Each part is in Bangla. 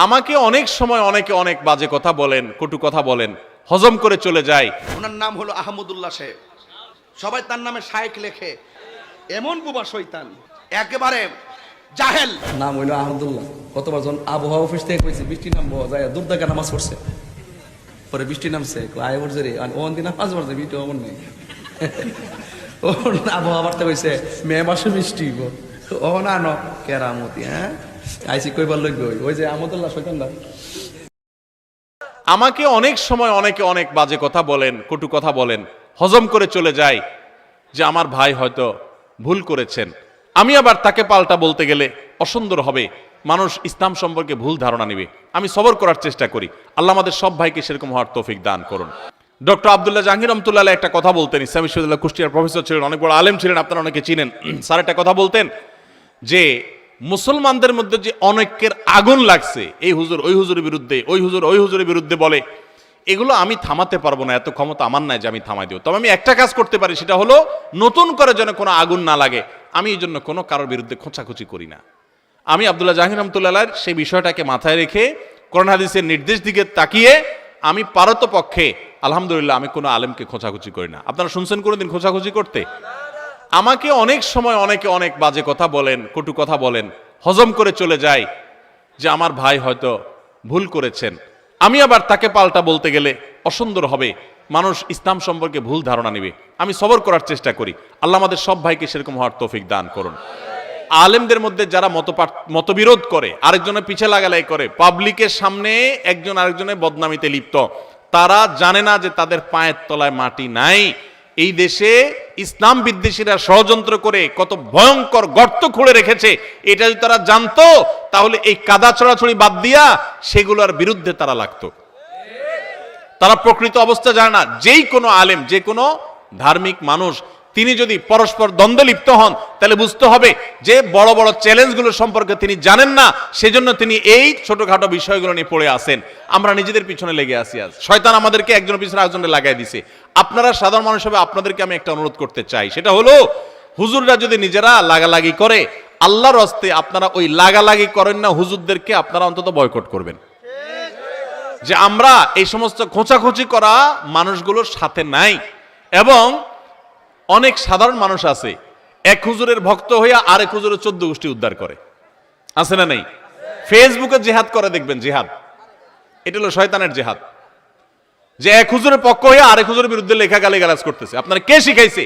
আমাকে অনেক সময় অনেকে অনেক বাজে কথা বলেন, কটু কথা বলেন, হজম করে চলে যায়। ওনার নাম হলো আহমদুল্লাহ শেখ, সবাই তার নামে শায়েখ লেখে। এমন বুবা শয়তান, একেবারে জাহেল। নাম হইলো আহমদুল্লাহ। কতবার যখন আবহাওয়া অফিস থেকে কইছে বৃষ্টি নামবো, যায় দুর্দাকা নামাজ পড়ছে, পরে বৃষ্টি নামছে, আয় বলছে রে ওন দিন নামাজ পড়ছে, বৃষ্টি অমন নেই। আবহাওয়া বার্তা কইছে মে মাসে বৃষ্টি ও না ন কেরামতি। হ্যাঁ আইসি কইবার লই গই ওই যে আহমদুল্লাহ শয়তানটা। আমাকে অনেক সময় অনেকে অনেক বাজে কথা বলেন, কটু কথা বলেন, হজম করে চলে যায় যে আমার ভাই হয়তো ভুল করেছেন। আমি আবার তাকে পাল্টা বলতে গেলে অসুন্দর হবে, মানুষ ইসলাম সম্পর্কে ভুল ধারণা নেবে। আমি সবর করার চেষ্টা করি। আল্লাহ আমাদের সব ভাইকে সেরকম হওয়ার তৌফিক দান করুন। ডক্টর আব্দুল্লাহ জাহাঙ্গীর রহমতুল্লাহ আলাইহি একটা কথা বলতেন। ইসলামী বিশ্ববিদ্যালয় কুষ্টিয়ার প্রফেসর ছিলেন, অনেক বড় আলেম ছিলেন, আপনারা অনেকে চিনেন। স্যার একটা কথা বলতেন যে মুসলমানদের মধ্যে যে অনেকের আগুন লাগছে, এই হুজুর ওই হুজুরের বিরুদ্ধে, ওই হুজুর ওই হুজুরের বিরুদ্ধে বলে, এগুলো আমি থামাতে পারবো না, এত ক্ষমতা আমার নাই যে আমি থামাই দিব। তবে আমি একটা কাজ করতে পারি, সেটা হলো নতুন করে যেন কোনো আগুন না লাগে, আমি এই জন্য কোনো কারোর বিরুদ্ধে খোঁচাখুচি করি না। আমি আব্দুল্লাহ জাহাঙ্গীর রহমতুল্লাহ আলাইহির সেই বিষয়টাকে মাথায় রেখে কোরআন হাদিসের নির্দেশ দিকে তাকিয়ে আমি পারতপক্ষে আলহামদুলিল্লাহ আমি কোনো আলেমকে খোঁচাখুচি করি না। আপনারা শুনছেন কোনোদিন খোঁচাখুচি করতে? আমাকে অনেক সময় অনেকে অনেক বাজে কথা বলেন, কটু কথা বলেন, হজম করে চলে যায় যে আমার ভাই হয়তো ভুল করেছেন। আমি আবার তাকে পাল্টা বলতে গেলে অসুন্দর হবে, মানুষ ইসলাম সম্পর্কে ভুল ধারণা নেবে। আমি সবর করার চেষ্টা করি। আল্লাহ আমাদের সব ভাইকে সেরকম হওয়ার তৌফিক দান করুন। আলেমদের মধ্যে যারা মতবিরোধ করে, আরেকজনের পিছে লাগালাই করে, পাবলিকের সামনে একজন আরেকজনের বদনামিতে লিপ্ত, তারা জানে না যে তাদের পায়ের তলায় মাটি নাই। এই দেশে ইসলাম বিদ্বেষীরা ষড়যন্ত্র করে কত ভয়ঙ্কর গর্ত খুঁড়ে রেখেছে, এটা যদি তারা জানতো তাহলে এই কাদা ছড়াছড়ি বাদ দিয়া সেগুলোর বিরুদ্ধে তারা লাগতো। তারা প্রকৃত অবস্থা জানে না। যেই কোনো আলেম, যে কোনো ধার্মিক মানুষ, তিনি যদি পরস্পর দ্বন্দ্বে লিপ্ত হন, তাহলে বুঝতে হবে যে বড় বড় চ্যালেঞ্জগুলো সম্পর্কে তিনি জানেন না, সেজন্য তিনি এই ছোটখাটো বিষয়গুলো নিয়ে পড়ে আসেন। আমরা নিজেদের পিছনে লেগে আসি। আজ শয়তান আমাদেরকে একজনের পিছনে একজনের লাগাই দিছে। আপনারা সাধারণ মানুষ হিসেবে আপনাদেরকে আমি একটা অনুরোধ করতে চাই, সেটা হলো হুজুররা যদি নিজেরা লাগালাগি করে, আল্লাহর হস্তে আপনারা ওই লাগালাগি করেন না, হুজুরদেরকে আপনারা অন্তত বয়কট করবেন। যে আমরা এই সমস্ত খোঁচাখুচি করা মানুষগুলোর সাথে নাই। এবং অনেক সাধারণ মানুষ আছে, এক হুজুরের ভক্ত হইয়া আরেক হুজুরের 14 গোষ্ঠী উদ্ধার করে, আছে না নেই? ফেসবুকে জিহাদ করে দেখবেন, জিহাদ এটা হলো শয়তানের জিহাদ। যে এক হুজুরের পক্ষ হইয়া আরেক হুজুরের বিরুদ্ধে লেখা গালিগালাজ করতেছে। আপনার কে শিখাইছে?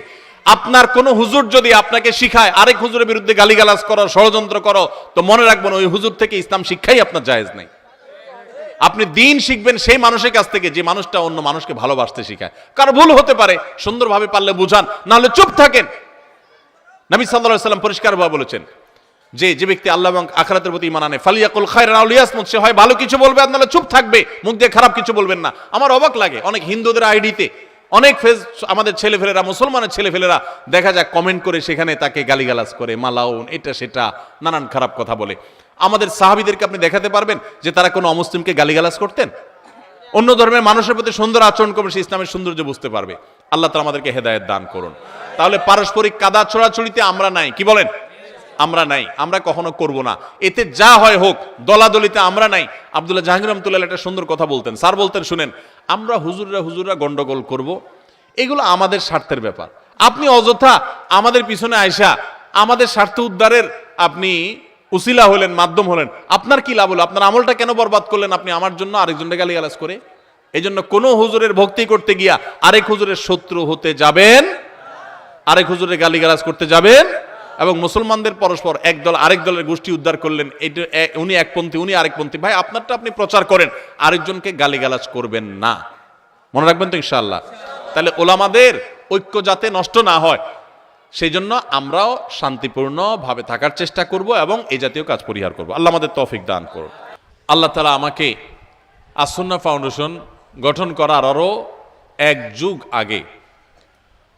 আপনার কোন হুজুর যদি আপনাকে শিখায় আরেক হুজুরের বিরুদ্ধে গালিগালাজ করো, ষড়যন্ত্র করো, তো মনে রাখবেন ওই হুজুর থেকে ইসলাম শিক্ষাই আপনার জায়েজ নাই। আপনি দিন শিখবেন সেই মানুষের কাছ থেকে যে মানুষটা অন্য মানুষকে ভালোবাসতে শিখায়। কারো ভুল হতে পারে, সুন্দরভাবে পারলে বুঝান, না হলে চুপ থাকেন। নবী সাল্লাল্লাহু আলাইহি ওয়াসাল্লাম পরিষ্কারভাবে বলেছেন যে যে ব্যক্তি আল্লাহ এবং আখিরাতের প্রতি ঈমান আনে ফালিয়াকুল খায়রান আও লিয়াসমুত, সে হয় ভালো কিছু বলবে আর নাহলে চুপ থাকবে, মুখ দিয়ে খারাপ কিছু বলবেন না। আমার অবাক লাগে, অনেক হিন্দুদের আইডিতে অনেক ফেজ আমাদের ছেলেফেলেরা, মুসলমানের ছেলেফেলেরা দেখা যায় কমেন্ট করে সেখানে তাকে গালিগালাজ করে, মালাউন, এটা সেটা নানান খারাপ কথা বলে। আমাদের সাহাবীদেরকে আপনি দেখাতে পারবেন যে তারা কোনো অমুসলিমকে গালিগালাজ করতেন? অন্য ধর্মের মানুষের প্রতি সুন্দর আচরণ করবে, সে ইসলামের সৌন্দর্য বুঝতে পারবে। আল্লাহ তাআলা আমাদেরকে হেদায়েত দান করুন। তাহলে পারস্পরিক কাদা ছড়াছড়িতে আমরা নাই, কি বলেন? আমরা নাই, আমরা কখনো করব না। এতে যা হয় হোক, দলাদলিতে আমরা নাই। আব্দুল্লাহ জাহাঙ্গীর রহমতুল্লাহ একটা সুন্দর কথা বলতেন। স্যার বলতেন, শুনেন, আমরা হুজুররা গন্ডগোল করব, এগুলো আমাদের স্বার্থের ব্যাপার। আপনি অযথা আমাদের পিছনে আয়সা আমাদের স্বার্থ উদ্ধারের আপনি উসিলা হলেন, মাধ্যম হলেন, আপনার কি লাভ হলো? আপনার আমলটা কেন বরবাদ করলেন আপনি আমার জন্য, আরেকজনকে গালিগালাজ করে? এই জন্য কোনো হুজুরের ভক্তি করতে গিয়া আরেক হুজুরের শত্রু হতে যাবেন, আরেক হুজুরের গালিগালাজ করতে যাবেন। এবং মুসলমানদের পরস্পর এক দল আরেক দলের গোষ্ঠী উদ্ধার করলেন, এটা উনি একপন্থী উনি আরেকপন্থী, ভাই আপনারটা আপনি প্রচার করেন, আরেকজনকে গালিগালাজ করবেন না। মনে রাখবেন তো ইনশাআল্লাহ? তাহলে ওলামাদের ঐক্য যাতে নষ্ট না হয়, সেই জন্য আমরাও শান্তিপূর্ণ ভাবে থাকার চেষ্টা করব এবং এই জাতীয় কাজ পরিহার করব। আল্লাহ আমাদের তৌফিক দান করুন। আল্লাহ তাআলা আমাকে আস-সুন্নাহ ফাউন্ডেশন গঠন করার আরো 1 যুগ আগে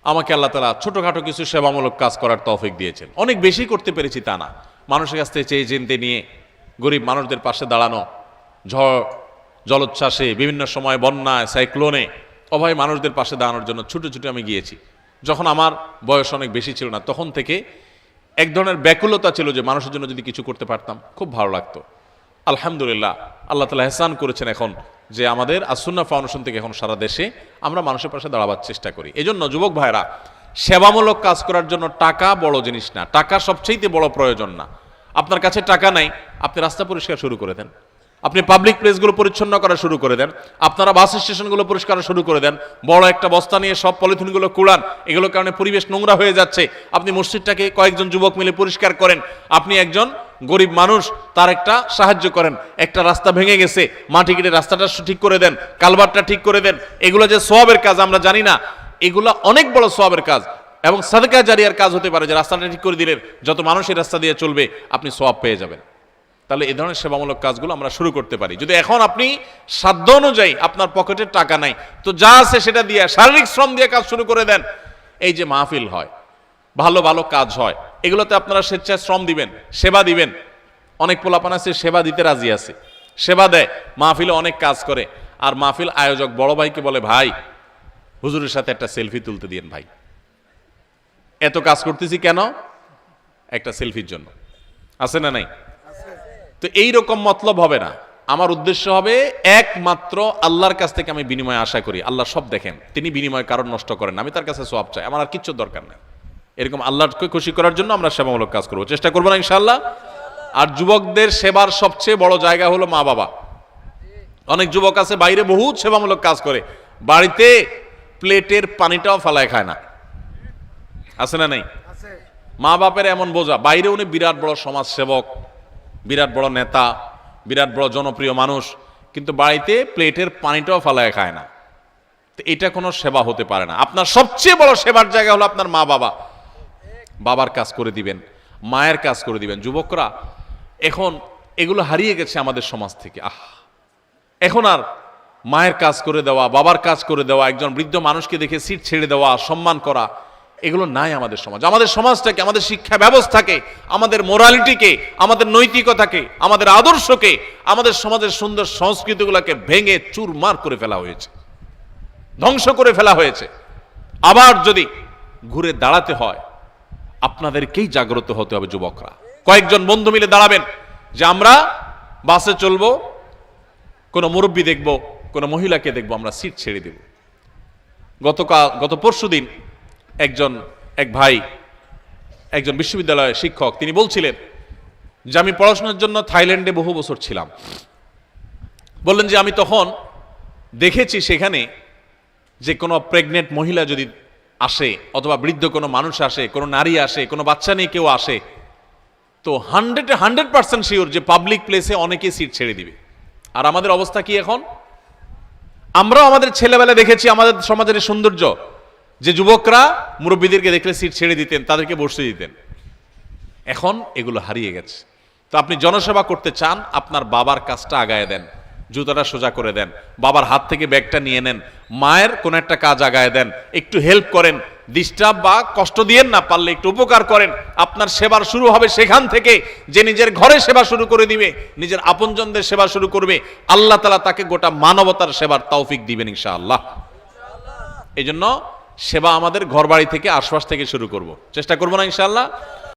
আমাকে আল্লাহ তাআলা ছোটখাটো কিছু সেবামূলক কাজ করার তৌফিক দিয়েছেন। অনেক বেশি করতে পেরেছি তা না, মানুষের কাছ থেকে চেয়ে চিনতে নিয়ে গরিব মানুষদের পাশে দাঁড়ানো, ঝড় জলোচ্ছ্বাসে, বিভিন্ন সময় বন্যায়, সাইক্লোনে অভাবী মানুষদের পাশে দাঁড়ানোর জন্য ছুটে ছুটে আমি গিয়েছি। যখন আমার বয়স অনেক বেশি ছিল না, তখন থেকে এক ধরনের ব্যাকুলতা ছিল যে মানুষের জন্য যদি কিছু করতে পারতাম খুব ভালো লাগতো। আলহামদুলিল্লাহ আল্লাহ তাআলা ইহসান করেছেন এখন যে আমাদের আসুন্নাহ ফাউন্ডেশন থেকে এখন সারা দেশে আমরা মানুষের পাশে দাঁড়াবার চেষ্টা করি। এজন্য যুবক ভাইরা, সেবামূলক কাজ করার জন্য টাকা বড় জিনিস না, টাকা সবচেয়ে বড় প্রয়োজন না। আপনার কাছে টাকা নাই, আপনি রাস্তা পরিষ্কার শুরু করে দেন, আপনি পাবলিক প্লেসগুলো পরিচ্ছন্ন করা শুরু করে দেন, আপনারা বাস স্টেশনগুলো পরিষ্কার শুরু করে দেন, বড় একটা বস্তা নিয়ে সব পলিথিনগুলো কুড়ান, এগুলোর কারণে পরিবেশ নোংরা হয়ে যাচ্ছে। আপনি মসজিদটাকে কয়েকজন যুবক মিলে পরিষ্কার করেন, আপনি একজন গরিব মানুষ তার একটা সাহায্য করেন, একটা রাস্তা ভেঙে গেছে মাটি কেটে রাস্তাটা ঠিক করে দেন, কালভার্টটা ঠিক করে দেন। এগুলো যে সওয়াবের কাজ আমরা জানি না, এগুলো অনেক বড় সওয়াবের কাজ এবং সাদকা জারিয়ার কাজ হতে পারে যে রাস্তাটা ঠিক করে দিলেন, যত মানুষ এই রাস্তা দিয়ে চলবে আপনি সওয়াব পেয়ে যাবেন। তাহলে এই ধরনের সেবামূলক কাজগুলো আমরা শুরু করতে পারি। যদি এখন আপনি সাধ্য অনুযায়ী, আপনার পকেটের টাকা নাই, তো যা আছে সেটা দিয়ে শারীরিক শ্রম দিয়ে কাজ শুরু করে দেন। এই যে মাহফিল হয়, ভালো ভালো কাজ হয়, এগুলোতে আপনারা স্বেচ্ছায় শ্রম দিবেন, সেবা দিবেন। অনেক পোলাপান আছে সেবা দিতে রাজি আছে, সেবা দেয়, মাহফিলে অনেক কাজ করে। আর মাহফিল আয়োজক বড় ভাইকে বলে, ভাই হুজুরের সাথে একটা সেলফি তুলতে দিন ভাই, এত কাজ করতেছি কেন? একটা সেলফির জন্য। আছে না নাই? তো এইরকম মতলব হবে না। আমার উদ্দেশ্য হবে একমাত্র আল্লাহর কাছ থেকে আমি বিনিময় আশা করি। আল্লাহ সব দেখেন, তিনি বিনিময় কারণ নষ্ট করেন না। আমি তার কাছে সওয়াব চাই, আমার আর কিচ্ছু দরকার নেই। এরকম আল্লাহকে খুশি করার জন্য আমরা সেবামূলক কাজ করবো, চেষ্টা করবো না ইনশাআল্লাহ। আর যুবকদের সেবার সবচেয়ে বড় জায়গা হলো মা বাবা। অনেক যুবক আছে বাইরে বহুত সেবামূলক কাজ করে, বাড়িতে প্লেটের পানিটাও ফালায় খায় না। আছে না নাই? মা বাপের এমন বোঝা, বাইরে উনি বিরাট বড় সমাজ সেবক, বিরাট বড় নেতা, বিরাট বড় জনপ্রিয় মানুষ, কিন্তু বাড়িতে প্লেটের পানিটাও ফালায় খায় না। তো এটা কোনো সেবা হতে পারে না। আপনার সবচেয়ে বড় সেবার জায়গা হলো আপনার মা বাবা। বাবার কাজ করে দিবেন, মায়ের কাজ করে দিবেন। যুবকরা এখন এগুলো হারিয়ে গেছে আমাদের সমাজ থেকে। এখন আর মায়ের কাজ করে দেওয়া, বাবার কাজ করে দেওয়া, একজন বৃদ্ধ মানুষকে দেখে সিট ছেড়ে দেওয়া, সম্মান করা, এগুলো নাই আমাদের সমাজ। আমাদের সমাজটাকে, আমাদের শিক্ষা ব্যবস্থাকে, আমাদের মোরালিটিকে, আমাদের নৈতিকতাকে, আমাদের আদর্শকে, আমাদের সমাজের সুন্দর সংস্কৃতিগুলোকে ভেঙে চুরমার করে ফেলা হয়েছে, ধ্বংস করে ফেলা হয়েছে। আবার যদি ঘুরে দাঁড়াতে হয়, আপনাদেরকেই জাগ্রত হতে হবে যুবকরা। কয়েকজন বন্ধু মিলে দাঁড়াবেন যে আমরা বাসে চলবো, কোনো মুরব্বী দেখবো, কোনো মহিলাকে দেখবো, আমরা সিট ছেড়ে দেব। গত পরশুদিন এক ভাই, একজন বিশ্ববিদ্যালয়ের শিক্ষক, তিনি বলছিলেন যে আমি পড়াশোনার জন্য থাইল্যান্ডে বহু বছর ছিলাম। বললেন যে আমি তখন দেখেছি সেখানে যে কোনো প্রেগনেন্ট মহিলা যদি আসে, অথবা বৃদ্ধ কোনো মানুষ আসে, কোনো নারী আসে, কোনো বাচ্চা নিয়ে কেউ আসে, তো 100% শিওর যে পাবলিক প্লেসে অনেকে সিট ছেড়ে দিবে। আর আমাদের অবস্থা কি এখন? আমরাও আমাদের ছেলেবেলা দেখেছি আমাদের সমাজের সৌন্দর্য, যে যুবকরা মুরব্বীদেরকে দেখলে সিট ছেড়ে দিতেন, তাদেরকে বসতে দিতেন। এখন এগুলো হারিয়ে গেছে। তো আপনি জনসেবা করতে চান, আপনার বাবার কাজটা আগায় দেন, জুতাটা সোজা করে দেন, বাবার হাত থেকে ব্যাগটা নিয়ে নেন, মায়ের কোন একটা কাজ আগায় দেন, একটু হেল্প করেন, ডিস্টার্ব বা কষ্ট দিয়েন না, পারলে একটু উপকার করেন। আপনার সেবার শুরু হবে সেখান থেকে, যে নিজের ঘরে সেবা শুরু করে দিবে, নিজের আপনজনদের সেবা শুরু করবে, আল্লাহ তাআলা তাকে গোটা মানবতার সেবার তৌফিক দিবেন ইনশাআল্লাহ। এই জন্য সেবা আমাদের ঘর বাড়ি থেকে, আশপাশ থেকে শুরু করব, চেষ্টা করবো না ইনশাআল্লাহ।